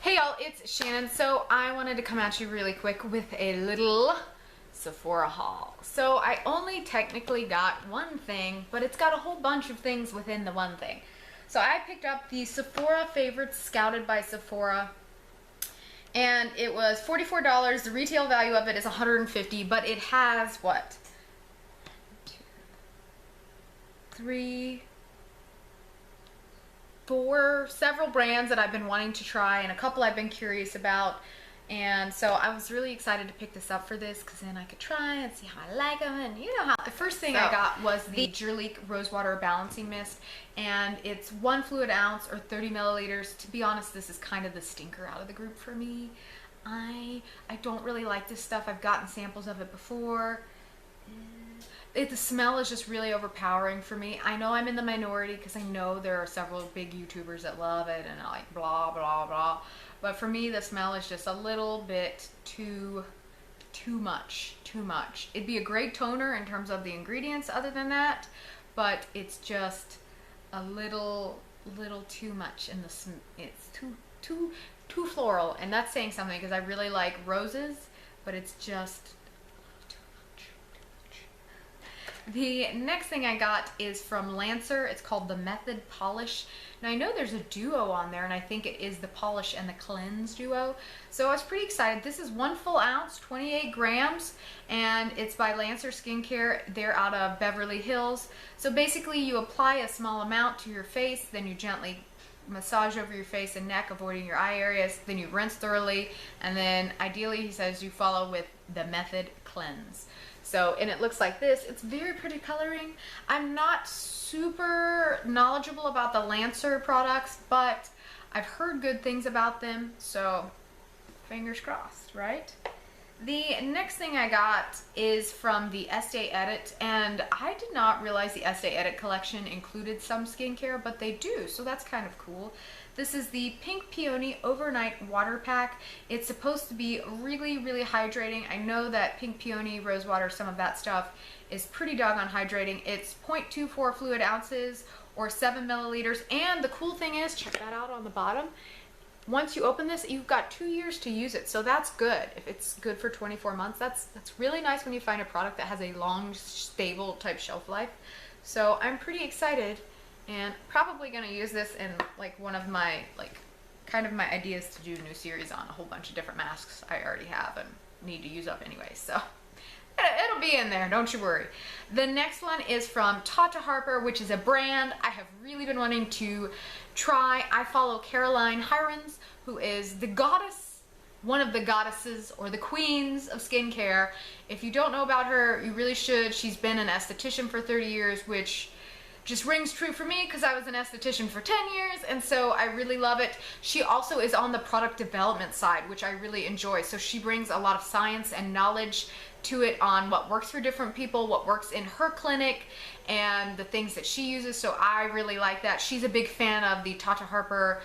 Hey y'all, it's Shannon. So I wanted to come at you really quick with a little Sephora haul. So I only technically got one thing, but it's got a whole bunch of things within the one thing. So I picked up the Sephora Favorites Scouted by Sephora, and it was $44. The retail value of it is $150, but it has what? 3, 4, several brands that I've been wanting to try and a couple I've been curious about. And so I was really excited to pick this up for this because then I could try and see how I like them. And you know how the first thing I got was the Jerleek Rosewater Balancing Mist, and it's 1 fluid ounce or 30 milliliters. To be honest, this is kind of the stinker out of the group for me. I don't really like this stuff. I've gotten samples of it before. The smell is just really overpowering for me. I know I'm in the minority because I know there are several big YouTubers that love it and like blah blah blah, but for me the smell is just a little bit too much. It'd be a great toner in terms of the ingredients other than that, but it's just a little too much in the it's too floral, and that's saying something because I really like roses, but it's just the next thing I got is from Lancer. It's called the Method Polish. Now I know there's a duo on there, and I think it is the Polish and the Cleanse duo. So I was pretty excited. This is 1 full ounce, 28 grams, and it's by Lancer Skincare. They're out of Beverly Hills. So basically you apply a small amount to your face, then you gently massage over your face and neck, avoiding your eye areas, then you rinse thoroughly, and then ideally he says you follow with the Method Cleanse. So, and it looks like this. It's very pretty coloring. I'm not super knowledgeable about the Lancer products, but I've heard good things about them, so fingers crossed, right? The next thing I got is from the Estee Edit, and I did not realize the Estee Edit collection included some skincare, but they do, so that's kind of cool. This is the Pink Peony Overnight Water Pack. It's supposed to be really hydrating. I know that Pink Peony, rose water, some of that stuff is pretty doggone hydrating. It's 0.24 fluid ounces or 7 milliliters, and the cool thing is, check that out on the bottom. Once you open this, you've got 2 years to use it, so that's good. If it's good for 24 months, that's really nice when you find a product that has a long, stable type shelf life. So I'm pretty excited, and probably gonna use this in like one of my kind of my ideas to do a new series on a whole bunch of different masks I already have and need to use up anyway. So it'll be in there, don't you worry. The next one is from Tata Harper, which is a brand I have really been wanting to try. I follow Caroline Hirons, who is the goddess, one of the goddesses or the queens of skincare. If you don't know about her, you really should. She's been an esthetician for 30 years, which just rings true for me because I was an esthetician for 10 years, and so I really love it. She also is on the product development side, which I really enjoy. So she brings a lot of science and knowledge to it on what works for different people, what works in her clinic, and the things that she uses. So I really like that. She's a big fan of the Tata Harper,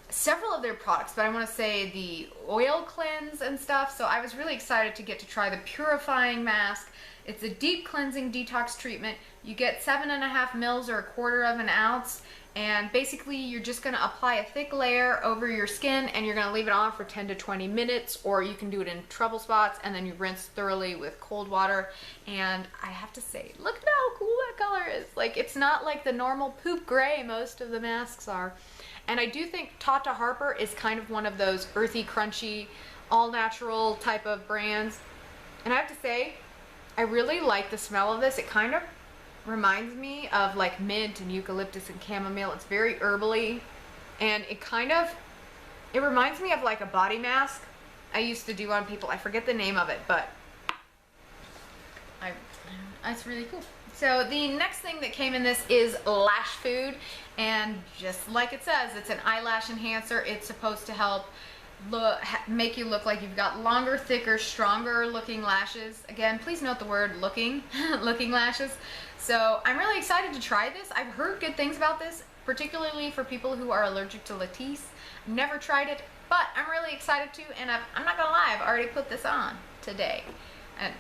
several of their products, but I want to say the oil cleanse and stuff. So I was really excited to get to try the purifying mask. It's a deep cleansing detox treatment. You get 7.5 mils or 1/4 of an ounce, and basically you're just going to apply a thick layer over your skin, and you're going to leave it on for 10 to 20 minutes, or you can do it in trouble spots, and then you rinse thoroughly with cold water. And I have to say, look at how cool that color is. Like, it's not like the normal poop gray most of the masks are. And I do think Tata Harper is kind of one of those earthy, crunchy, all natural type of brands. And I have to say, I really like the smell of this. It kind of reminds me of like mint and eucalyptus and chamomile. It's very herbally, and it reminds me of like a body mask I used to do on people. I forget the name of it, but it's really cool. So the next thing that came in this is Lash Food, and just like it says, it's an eyelash enhancer. It's supposed to help make you look like you've got longer, thicker, stronger looking lashes. Again, please note the word looking lashes. So I'm really excited to try this. I've heard good things about this, particularly for people who are allergic to Latisse. Never tried it, but I'm really excited to, and I'm not gonna lie, I've already put this on today. And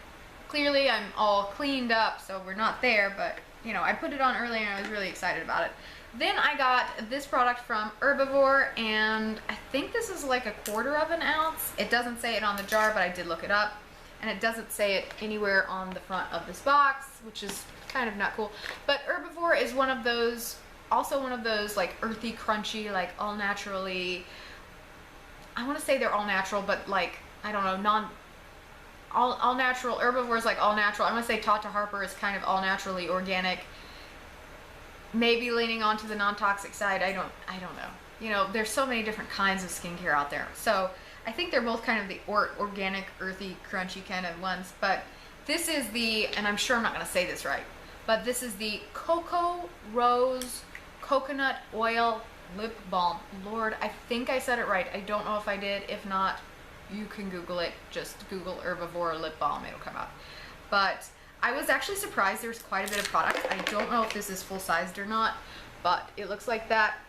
clearly I'm all cleaned up, so we're not there, but you know, I put it on earlier and I was really excited about it. Then I got this product from Herbivore, and I think this is like 1/4 of an ounce. It doesn't say it on the jar, but I did look it up, and it doesn't say it anywhere on the front of this box, which is kind of not cool. But Herbivore is one of those, also one of those like earthy, crunchy, like all naturally, I want to say they're all natural, but like, I don't know, all natural. Herbivore is like all natural. I'm going to say Tata Harper is kind of all naturally organic. Maybe leaning onto the non-toxic side. I don't know. You know, there's so many different kinds of skincare out there. So I think they're both kind of the organic, earthy, crunchy kind of ones. But this is the, and I'm sure I'm not going to say this right, but this is the Cocoa Rose Coconut Oil Lip Balm. Lord, I think I said it right. I don't know if I did. If not, you can Google it. Just Google Herbivore Lip Balm. It'll come out. But I was actually surprised there's quite a bit of product. I don't know if this is full-sized or not, but it looks like that.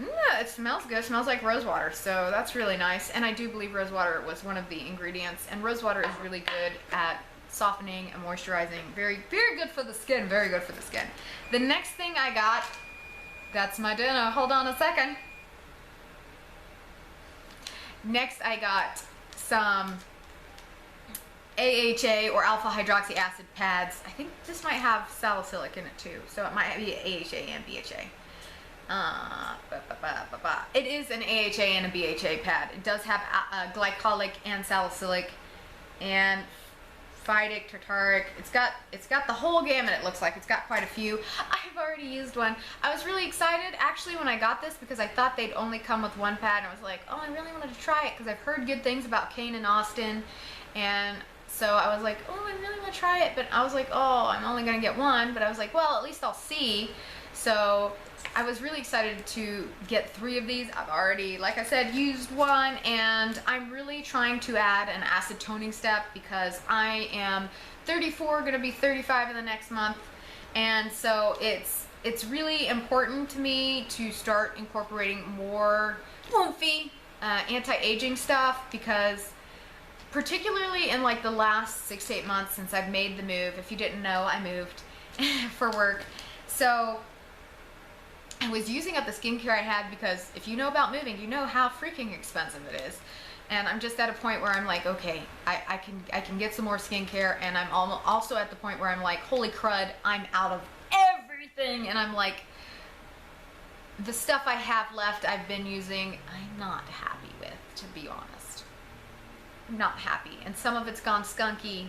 Yeah, it smells good. It smells like rose water, so that's really nice. And I do believe rose water was one of the ingredients, and rose water is really good at softening and moisturizing. Very, very good for the skin. Very good for the skin. The next thing I got, that's my dinner. Hold on a second. Next I got some AHA or alpha hydroxy acid pads. I think this might have salicylic in it too, so it might be AHA and BHA. It is an AHA and a BHA pad. It does have glycolic and salicylic and phytic, tartaric. It's got the whole gamut. It looks like it's got quite a few. I've already used one. I was really excited actually when I got this because I thought they'd only come with one pad, and I was like, oh, I really wanted to try it because I've heard good things about Kane and Austin, and so I was like, oh, I really want to try it, but I was like, oh, I'm only going to get one, but I was like, well, at least I'll see. So I was really excited to get 3 of these. I've already, like I said, used one, and I'm really trying to add an acid toning step because I am 34, going to be 35 in the next month, and so it's really important to me to start incorporating more oomphy anti-aging stuff, because particularly in like the last 6 to 8 months since I've made the move. If you didn't know, I moved for work. So I was using up the skincare I had because if you know about moving, you know how freaking expensive it is. And I'm just at a point where I'm like, okay, I can get some more skincare, and I'm also at the point where I'm like, holy crud, I'm out of everything. And I'm like, the stuff I have left I've been using, I'm not happy with, to be honest. Not happy, and some of it's gone skunky.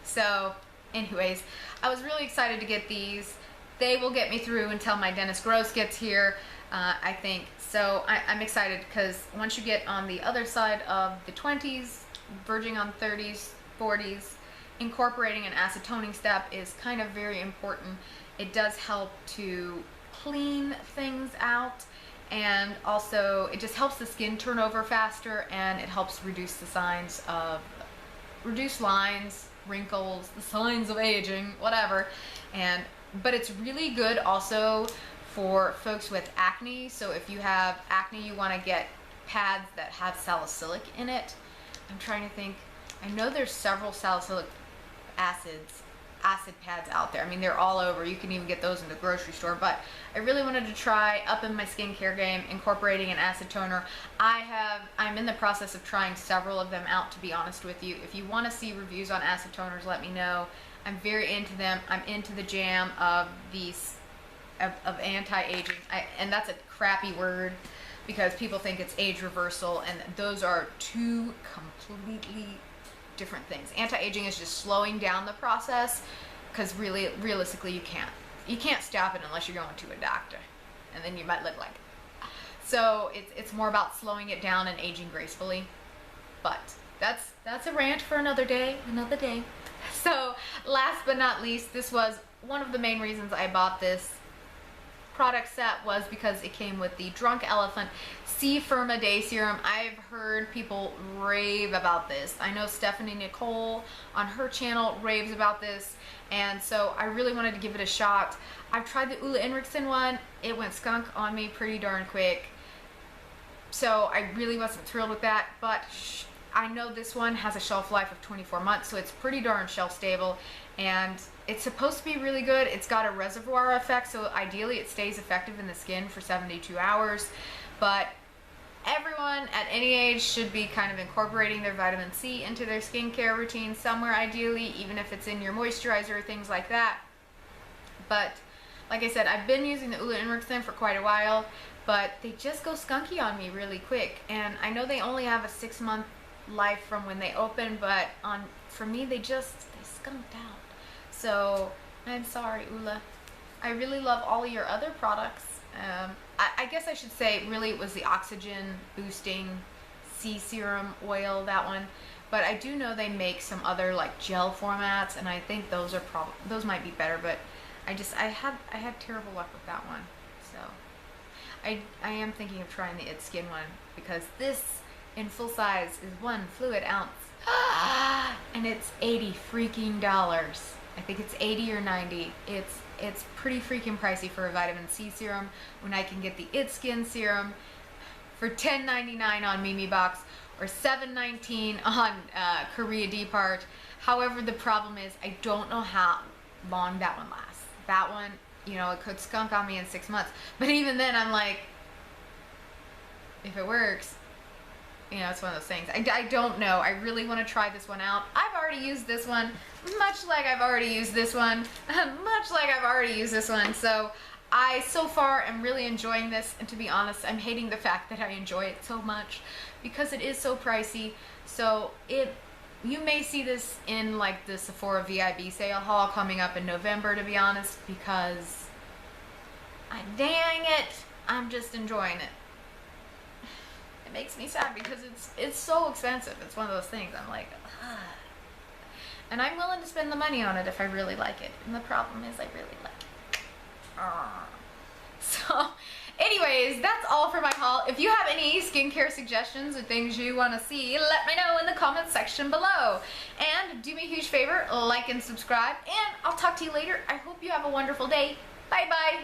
So anyways, I was really excited to get these. They will get me through until my Dennis Gross gets here, I think. So I'm excited because once you get on the other side of the 20s, verging on 30s, 40s, incorporating an acid toning step is kind of very important. It does help to clean things out, and also it just helps the skin turn over faster, and it helps reduce the signs of, reduce lines, wrinkles, the signs of aging, whatever. But it's really good also for folks with acne. So if you have acne, you want to get pads that have salicylic in it. I'm trying to think. I know there's several salicylic acid pads out there. I mean, they're all over. You can even get those in the grocery store. But I really wanted to try up in my skincare game, incorporating an acid toner. I'm in the process of trying several of them out, to be honest with you. If you want to see reviews on acid toners, let me know. I'm very into them. I'm into the jam of these of anti-aging. And that's a crappy word because people think it's age reversal, and those are two completely different things. Anti-aging is just slowing down the process, because realistically you can't stop it unless you're going to a doctor, and then you might look like it. So it's more about slowing it down and aging gracefully. But that's a rant for another day. So last but not least, this was one of the main reasons I bought this product set, was because it came with the Drunk Elephant C Firma Day Serum. I've heard people rave about this. I know Stephanie Nicole on her channel raves about this, and so I really wanted to give it a shot. I've tried the Ulla Henriksen one. It went skunk on me pretty darn quick, so I really wasn't thrilled with that, but I know this one has a shelf life of 24 months, so it's pretty darn shelf stable, and it's supposed to be really good. It's got a reservoir effect, so ideally it stays effective in the skin for 72 hours, but everyone at any age should be kind of incorporating their vitamin C into their skincare routine somewhere, ideally, even if it's in your moisturizer or things like that. But like I said, I've been using the Ula Inrixen for quite a while, but they just go skunky on me really quick. And I know they only have a 6-month life from when they open, but for me, they skunked out. So I'm sorry, Ula. I really love all your other products. I guess I should say really it was the oxygen boosting sea serum oil, that one. But I do know they make some other like gel formats, and I think those might be better, but I had terrible luck with that one. So I am thinking of trying the It Skin one, because this in full size is 1 fluid ounce. And it's $80 freaking dollars. I think it's 80 or 90. It's pretty freaking pricey for a vitamin C serum when I can get the It Skin serum for $10.99 on Mimi Box or $7.19 on Korea Depart. However, the problem is I don't know how long that one lasts. That one, you know, it could skunk on me in 6 months. But even then, I'm like, if it works, you know, it's one of those things. I don't know. I really want to try this one out. I've already used this one, much like I've already used this one, much like I've already used this one. So I, so far, am really enjoying this. And to be honest, I'm hating the fact that I enjoy it so much because it is so pricey. So you may see this in like the Sephora VIB sale haul coming up in November, to be honest, because dang it, I'm just enjoying it. It makes me sad because it's so expensive. It's one of those things. I'm like, ugh. And I'm willing to spend the money on it if I really like it. And the problem is I really like it. So anyways, that's all for my haul. If you have any skincare suggestions or things you want to see, let me know in the comments section below. And do me a huge favor, like and subscribe. And I'll talk to you later. I hope you have a wonderful day. Bye bye.